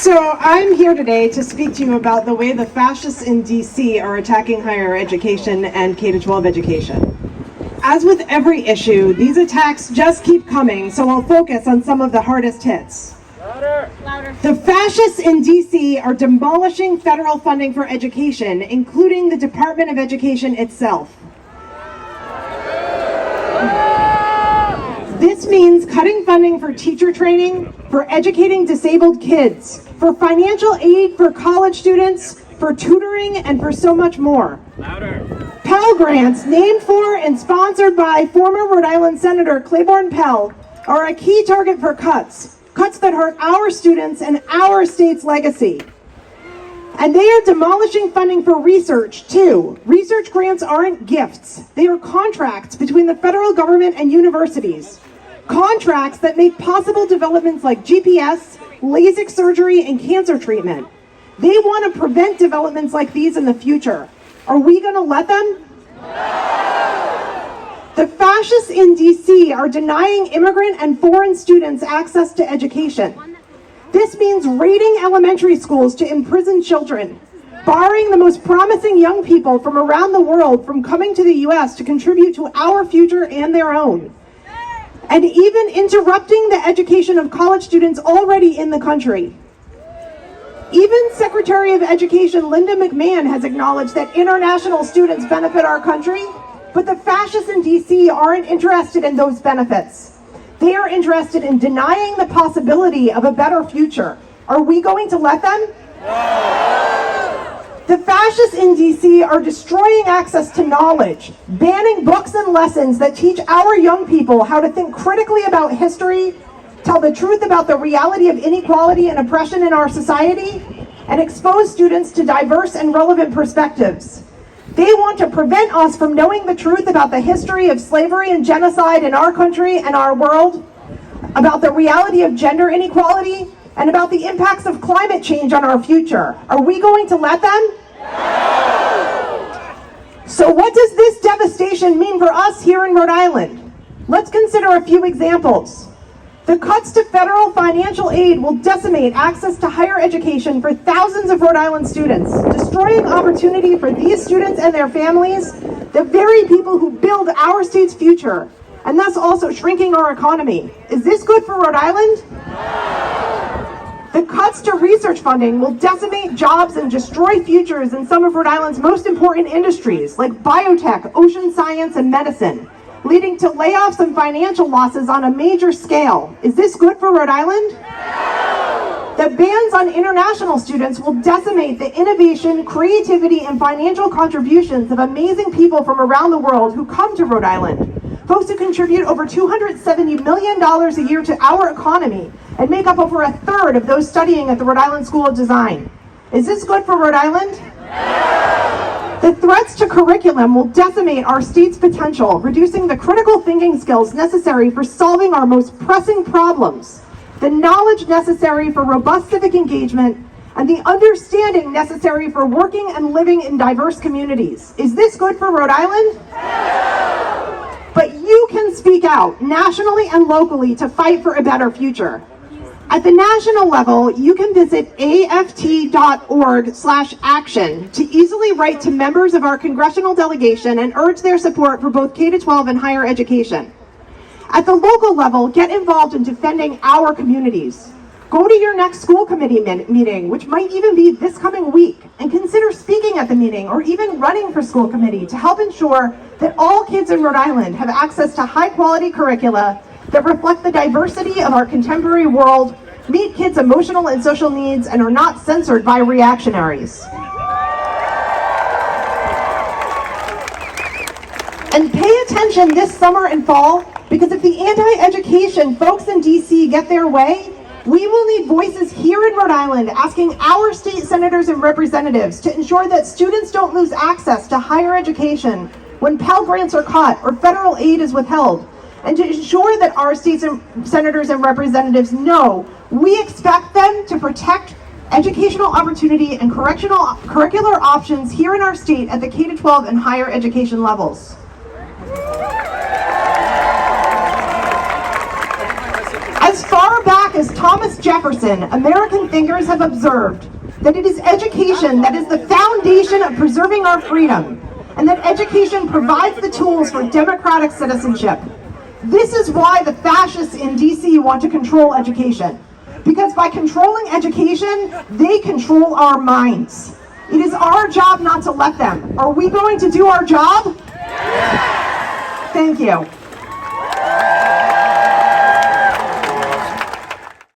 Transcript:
So I'm here today to speak to you about the way the fascists in DC are attacking higher education and K-12 education. As with every issue, these attacks just keep coming, so I'll focus on some of the hardest hits. Louder. Louder. The fascists in DC are demolishing federal funding for education, including the Department of Education itself. This means cutting funding for teacher training, for educating disabled kids, for financial aid for college students, for tutoring, and for so much more. Louder. Pell Grants, named for and sponsored by former Rhode Island Senator Claiborne Pell, are a key target for cuts that hurt our students and our state's legacy. And they are demolishing funding for research, too. Research grants aren't gifts. They are contracts between the federal government and universities. Contracts that make possible developments like GPS, LASIK surgery, and cancer treatment. They want to prevent developments like these in the future. Are we going to let them? The fascists in DC are denying immigrant and foreign students access to education. This means raiding elementary schools to imprison children, barring the most promising young people from around the world from coming to the U.S. to contribute to our future and their own, and even interrupting the education of college students already in the country. Even Secretary of Education Linda McMahon has acknowledged that international students benefit our country, but the fascists in DC aren't interested in those benefits. They are interested in denying the possibility of a better future. Are we going to let them? The fascists in DC are destroying access to knowledge, banning books and lessons that teach our young people how to think critically about history, tell the truth about the reality of inequality and oppression in our society, and expose students to diverse and relevant perspectives. They want to prevent us from knowing the truth about the history of slavery and genocide in our country and our world, about the reality of gender inequality, and about the impacts of climate change on our future. Are we going to let them? So what does this devastation mean for us here in Rhode Island? Let's consider a few examples. The cuts to federal financial aid will decimate access to higher education for thousands of Rhode Island students, destroying opportunity for these students and their families, the very people who build our state's future, and thus also shrinking our economy. Is this good for Rhode Island? The cuts to research funding will decimate jobs and destroy futures in some of Rhode Island's most important industries, like biotech, ocean science, and medicine, leading to layoffs and financial losses on a major scale. Is this good for Rhode Island? The bans on international students will decimate the innovation, creativity, and financial contributions of amazing people from around the world who come to Rhode Island. Folks who contribute over $270 million a year to our economy and make up over a third of those studying at the Rhode Island School of Design. Is this good for Rhode Island? The threats to curriculum will decimate our state's potential, reducing the critical thinking skills necessary for solving our most pressing problems, the knowledge necessary for robust civic engagement, and the understanding necessary for working and living in diverse communities. Is this good for Rhode Island? But you can speak out nationally and locally to fight for a better future. At the national level, you can visit aft.org/action to easily write to members of our congressional delegation and urge their support for both K-12 and higher education. At the local level, get involved in defending our communities. Go to your next school committee meeting, which might even be this coming week, and consider speaking at the meeting or even running for school committee to help ensure that all kids in Rhode Island have access to high-quality curricula that reflect the diversity of our contemporary world, meet kids' emotional and social needs, and are not censored by reactionaries. And pay attention this summer and fall, because if the anti-education folks in DC get their way, we will need voices here in Rhode Island asking our state senators and representatives to ensure that students don't lose access to higher education when Pell Grants are cut or federal aid is withheld, and to ensure that our state senators and representatives know we expect them to protect educational opportunity and curricular options here in our state at the K-12 and higher education levels. As far back as Thomas Jefferson, American thinkers have observed that it is education that is the foundation of preserving our freedom, and that education provides the tools for democratic citizenship. This is why the fascists in DC want to control education. Because by controlling education, they control our minds. It is our job not to let them. Are we going to do our job? Thank you.